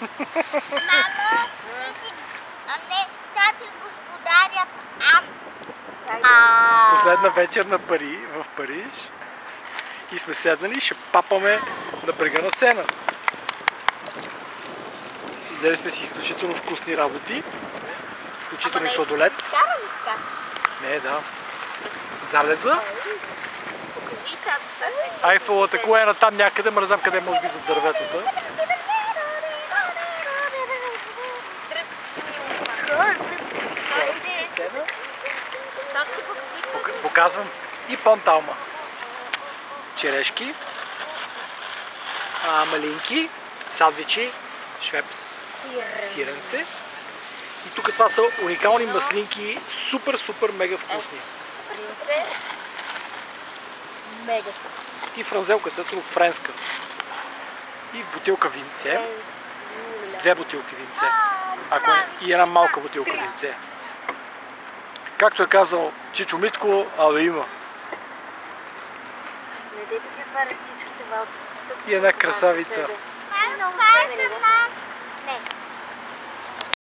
Мамо, не, тати господарят Последна вечер в Париж и сме седнали и ще папаме на брега на Сена. Взели сме си изключително вкусни работи, включително и сладолет. Не, да. Залеза. Покажи Айфелата кола е на там някъде, ма не знам къде, може би за дърветата. Показвам и Понталма. Черешки, малинки, сандвичи, швепс, сиренце. И тук това са уникални маслинки, супер мега вкусни. Мега супер. И франзелка, естествено френска. И бутилка винце. 2 бутилки винце. И една малка бутилка винце. Както е казал Чичо Митко, абе има. Не дей да ги отваряш всичките валчици. И една красавица. Това е с нас. Не.